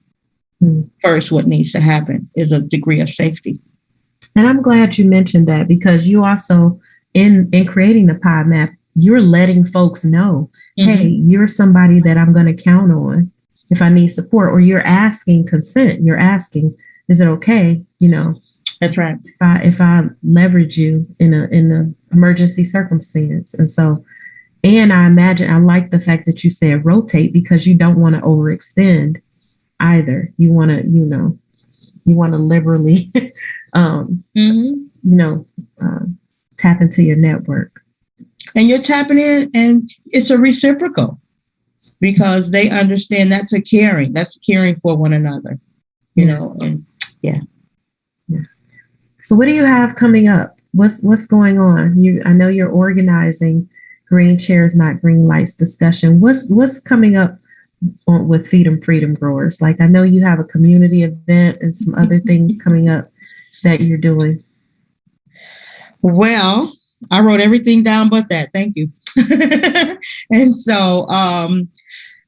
first, what needs to happen is a degree of safety. And I'm glad you mentioned that because you also, in creating the pod map, you're letting folks know, hey, you're somebody that I'm going to count on if I need support, or you're asking consent. You're asking, is it okay? That's right. If I leverage you in an emergency circumstance. And so, and I imagine, I like the fact that you said rotate because you don't want to overextend either. You want to liberally, tap into your network. And you're tapping in and it's a reciprocal because they understand that's caring for one another, and yeah. So what do you have coming up? What's going on? I know you're organizing Green Chairs, Not Green Lights discussion. What's coming up with Feedom Freedom growers? Like, I know you have a community event and some other things coming up that you're doing. Well, I wrote everything down but that. Thank you. And so,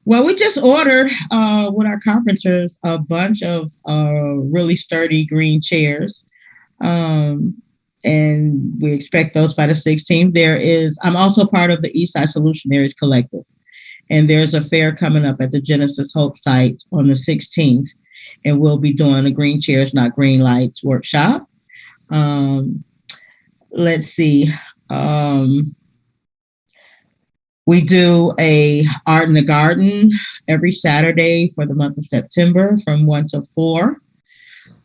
we just ordered with our carpenters a bunch of really sturdy green chairs. And we expect those by the 16th. I'm also part of the Eastside Solutionaries Collective. And there's a fair coming up at the Genesis Hope site on the 16th. And we'll be doing a Green Chairs, Not Green Lights workshop. Let's see. We do a Art in the Garden every Saturday for the month of September from 1 to 4,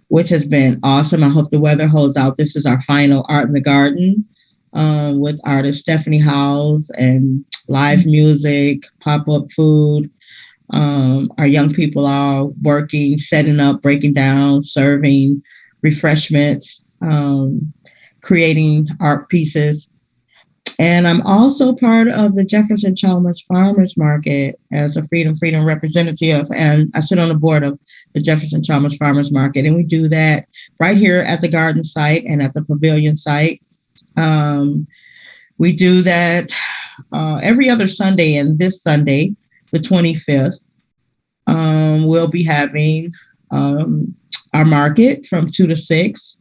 which has been awesome. I hope the weather holds out. This is our final Art in the Garden with artist Stephanie Howes and live music, pop-up food. Our young people are working, setting up, breaking down, serving refreshments, creating art pieces. And I'm also part of the Jefferson Chalmers Farmers Market as a Feedom Freedom representative. And I sit on the board of the Jefferson Chalmers Farmers Market. And we do that right here at the garden site and at the pavilion site. We do that every other Sunday. And this Sunday, the 25th, we'll be having our market from 2 to 6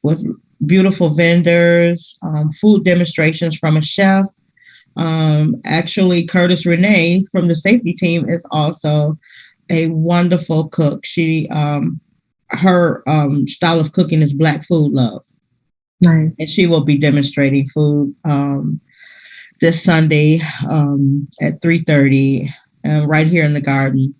with beautiful vendors, food demonstrations from a chef. Actually, Curtis Renee from the safety team is also a wonderful cook. Her style of cooking is Black food love. Nice. And she will be demonstrating food this Sunday at 3:30 right here in the garden.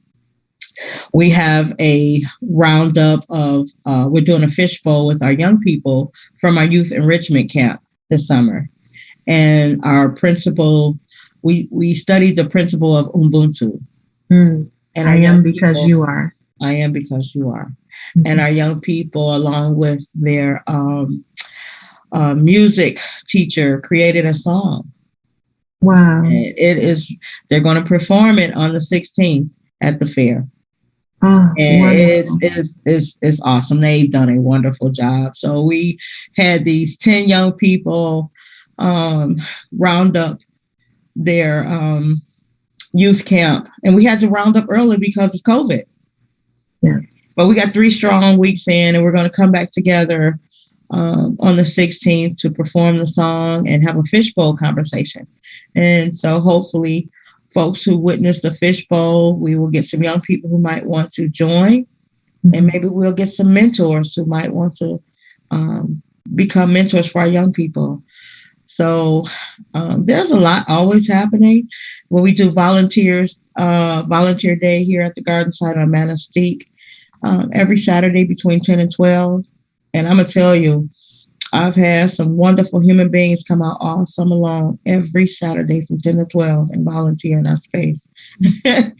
We have a roundup of, we're doing a fishbowl with our young people from our youth enrichment camp this summer. And our principal, we studied the principle of Ubuntu. And I am because you are. I am because you are. Mm-hmm. And our young people, along with their music teacher, created a song. Wow. And they're going to perform it on the 16th at the fair. Oh, And it's awesome. They've done a wonderful job. So we had these 10 young people round up their youth camp, and we had to round up early because of COVID. Yeah. But we got 3 strong weeks in, and we're going to come back together on the 16th to perform the song and have a fishbowl conversation. And so hopefully folks who witnessed the fishbowl, we will get some young people who might want to join, and maybe we'll get some mentors who might want to become mentors for our young people. So there's a lot always happening. When we do volunteer day here at the garden site on Manistee, every Saturday between 10 and 12. And I'm going to tell you, I've had some wonderful human beings come out all summer long, every Saturday from 10 to 12 and volunteer in our space. It's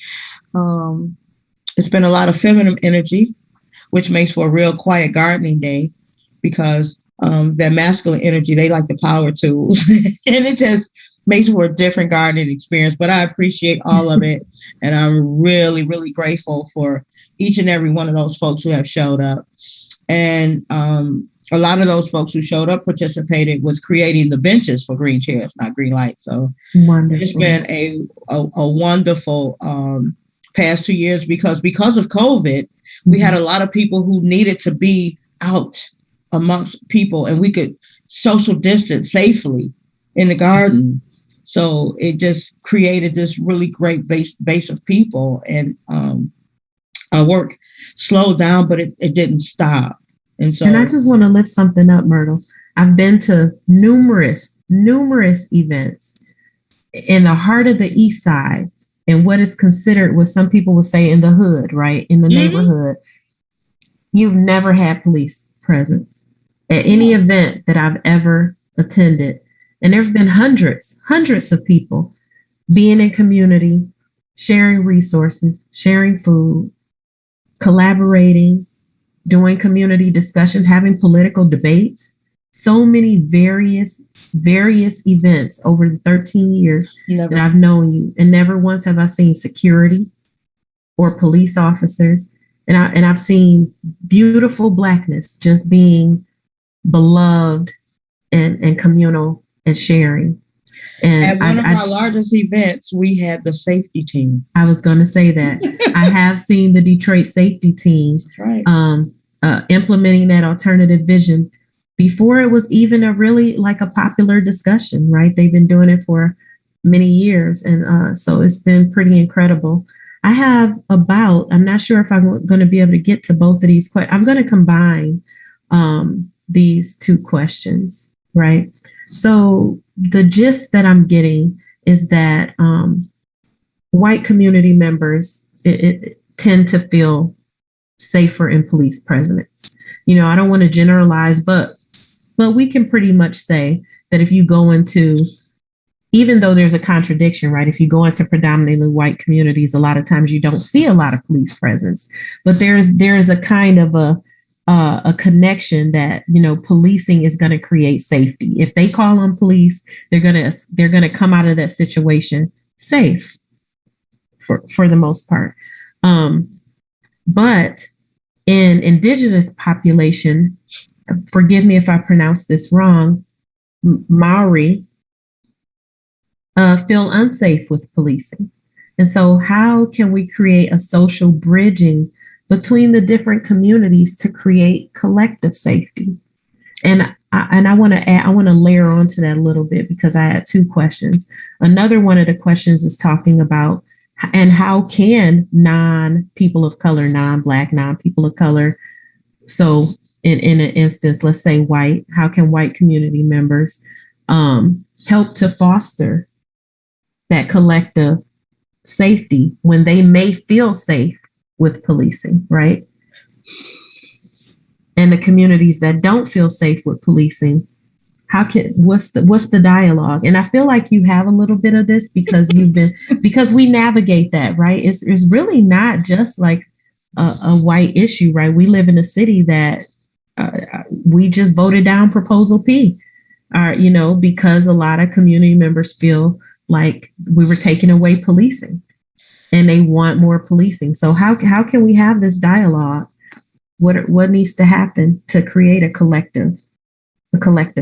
been a lot of feminine energy, which makes for a real quiet gardening day, because that masculine energy, they like the power tools. And it just makes for a different gardening experience. But I appreciate all of it. And I'm really, really grateful for each and every one of those folks who have showed up. And a lot of those folks who showed up participated with creating the benches for green chairs, not green lights. So wonderful. It's been a wonderful past 2 years, because of COVID, we had a lot of people who needed to be out amongst people, and we could social distance safely in the garden. So it just created this really great base of people, and our work slowed down, but it didn't stop. And I just want to lift something up, Myrtle. I've been to numerous events in the heart of the East Side, and what is considered, what some people would say, in the hood, right? In the neighborhood. You've never had police presence at any event that I've ever attended. And there's been hundreds of people being in community, sharing resources, sharing food, collaborating, doing community discussions, having political debates. So many various events over the 13 years that I've known you, and never once have I seen security or police officers. And I've seen beautiful Blackness just being beloved and communal and sharing. And at one of our largest events, we had the safety team. I was going to say that. I have seen the Detroit safety team. That's right. Implementing that alternative vision before it was even a really like a popular discussion, right? They've been doing it for many years. And so it's been pretty incredible. I have I'm not sure if I'm going to be able to get to both of these questions. I'm going to combine these 2 questions, right? So the gist that I'm getting is that white community members tend to feel safer in police presence. You know, I don't want to generalize, but we can pretty much say that if you go into, even though there's a contradiction, right? If you go into predominantly white communities, a lot of times you don't see a lot of police presence, but there's a kind of a connection that, you know, policing is going to create safety. If they call on police, they're going to come out of that situation safe for the most part. But in indigenous population, forgive me if I pronounce this wrong, Maori feel unsafe with policing. And so how can we create a social bridging between the different communities to create collective safety? And I want to layer onto that a little bit, because I had 2 questions. Another one of the questions is talking about, and how can non-people of color, non-Black, non-people of color, so in an instance, let's say white, how can white community members help to foster that collective safety when they may feel safe with policing, right? And the communities that don't feel safe with policing, what's the dialogue? And I feel like you have a little bit of this because because we navigate that, right? It's really not just like a white issue, right? We live in a city that we just voted down Proposal P, because a lot of community members feel like we were taking away policing. and they want more policing. So how can we have this dialogue? What needs to happen to create a collective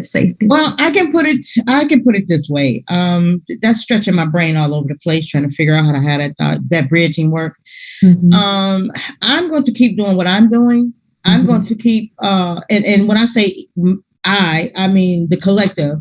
safety? Well, I can put it this way. That's stretching my brain all over the place, trying to figure out how to have that bridging work. Mm-hmm. I'm going to keep doing what I'm doing. I'm going to keep, and when I say I mean the collective.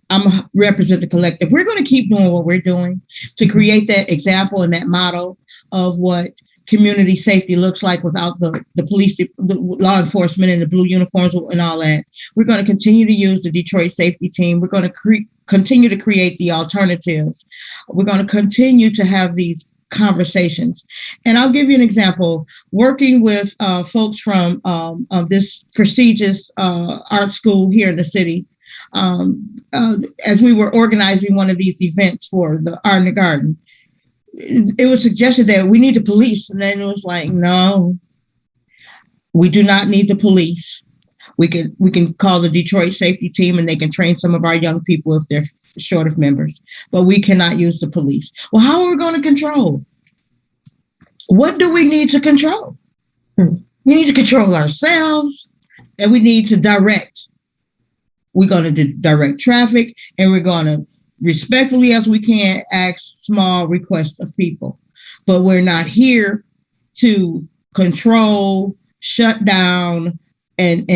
I'm represent the collective. We're going to keep doing what we're doing to create that example and that model of what community safety looks like without the police, the law enforcement and the blue uniforms and all that. We're going to continue to use the Detroit safety team. We're going to continue to create the alternatives. We're going to continue to have these conversations. And I'll give you an example. Working with folks from this prestigious art school here in the city, as we were organizing one of these events for the Art in the Garden, it was suggested that we need the police. And then it was like, no, we do not need the police. We can call the Detroit safety team and they can train some of our young people if they're short of members, but we cannot use the police. Well, how are we going to control? What do we need to control? We need to control ourselves, and we need to direct. We're going to direct traffic, and we're going to respectfully as we can ask small requests of people, but we're not here to control, shut down, and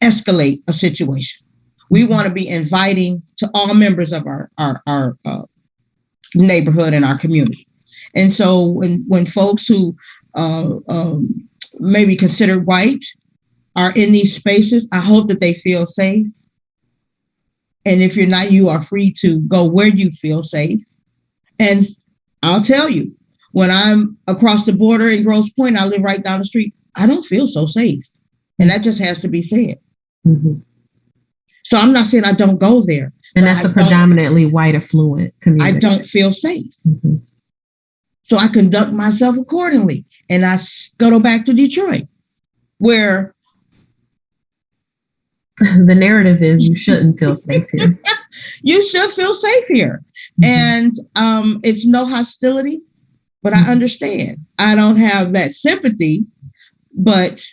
escalate a situation. We want to be inviting to all members of our neighborhood and our community. And so when folks who maybe considered white are in these spaces, I hope that they feel safe. And if you're not, you are free to go where you feel safe. And I'll tell you, when I'm across the border in Grosse Pointe, I live right down the street, I don't feel so safe. And that just has to be said. Mm-hmm. So I'm not saying I don't go there. And that's a predominantly white affluent community. I don't feel safe. Mm-hmm. So I conduct myself accordingly. And I scuttle back to Detroit, where the narrative is you shouldn't feel safe here. You should feel safe here. Mm-hmm. And it's no hostility, but I understand. I don't have that sympathy, but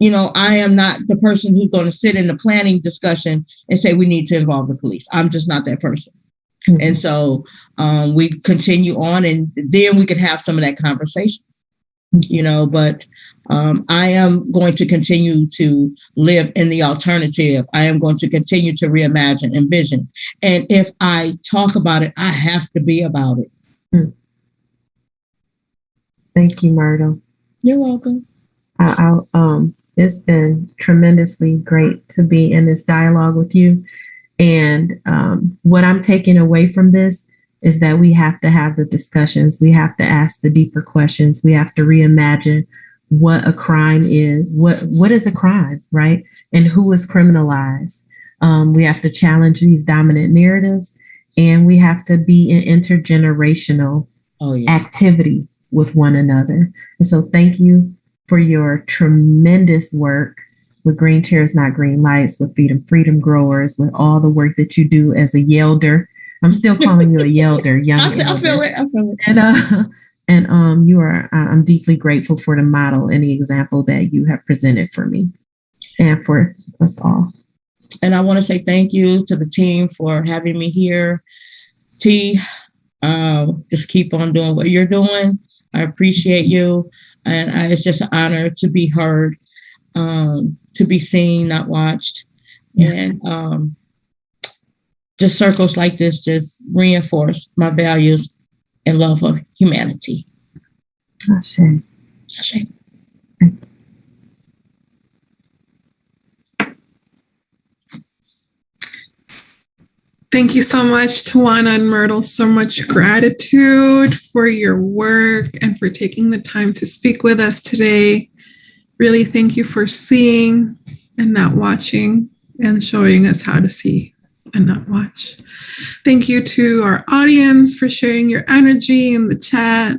I am not the person who's going to sit in the planning discussion and say we need to involve the police. I'm just not that person. Mm-hmm. And so we continue on, and then we can have some of that conversation, but I am going to continue to live in the alternative. I am going to continue to reimagine, envision. And if I talk about it, I have to be about it. Mm. Thank you, Myrtle. You're welcome. It's been tremendously great to be in this dialogue with you. And what I'm taking away from this is that we have to have the discussions. We have to ask the deeper questions. We have to reimagine what a crime is. What is a crime, right? And who is criminalized? We have to challenge these dominant narratives, and we have to be in intergenerational activity with one another. And so thank you for your tremendous work with Green Chairs, Not Green Lights, with Feedom Freedom growers, with all the work that you do as a Yelder. I'm still calling you a Yelder, young I feel it. And you are, I'm deeply grateful for the model and the example that you have presented for me and for us all. And I want to say thank you to the team for having me here. T, just keep on doing what you're doing. I appreciate you. And it's just an honor to be heard, to be seen, not watched. Yeah. And just circles like this just reinforce my values and love of humanity. Ashe. Ashe. Thank you so much, Tawana and Myrtle. So much gratitude for your work and for taking the time to speak with us today. Really, thank you for seeing and not watching and showing us how to see and not watch. Thank you to our audience for sharing your energy in the chat.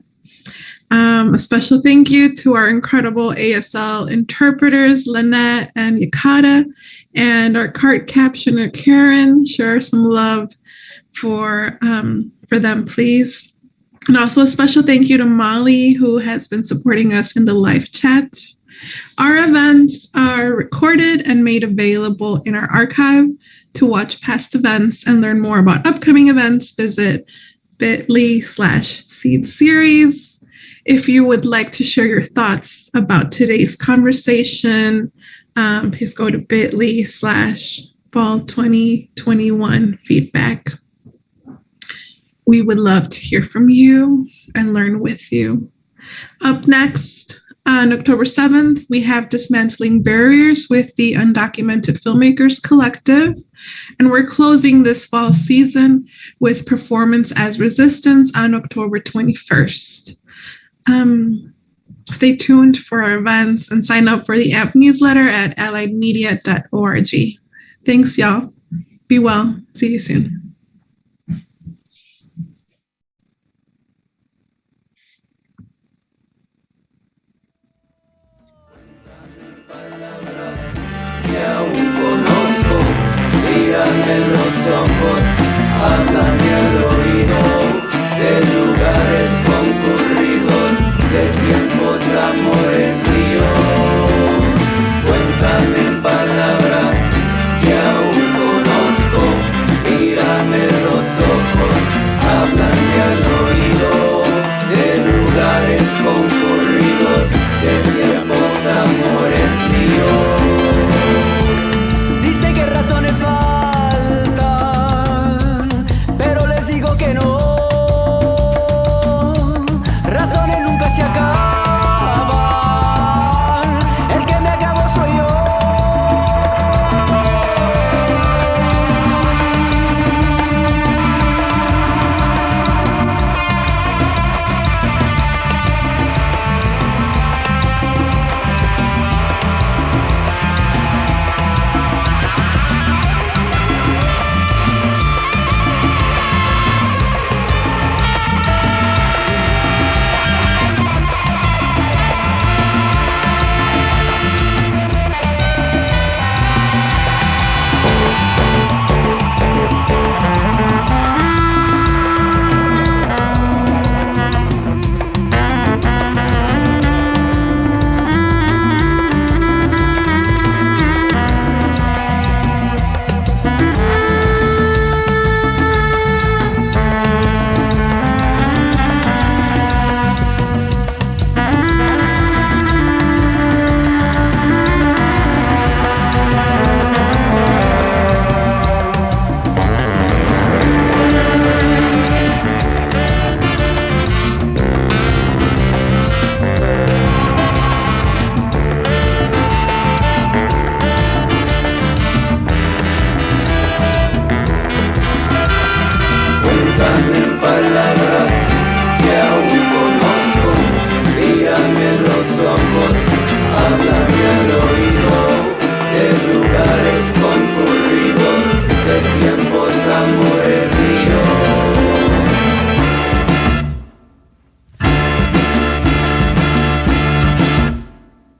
A special thank you to our incredible ASL interpreters, Lynette and Yakata, and our cart captioner, Karen. Share some love for them, please. And also a special thank you to Molly, who has been supporting us in the live chat. Our events are recorded and made available in our archive. To watch past events and learn more about upcoming events, visit bit.ly/seed series. If you would like to share your thoughts about today's conversation, please go to bit.ly/fall 2021 feedback. We would love to hear from you and learn with you. Up next, on October 7th, we have Dismantling Barriers with the Undocumented Filmmakers Collective. And we're closing this fall season with Performance as Resistance on October 21st. Stay tuned for our events and sign up for the AMP newsletter at alliedmedia.org. Thanks, y'all. Be well. See you soon. Que aún conozco, mírame en los ojos, háblame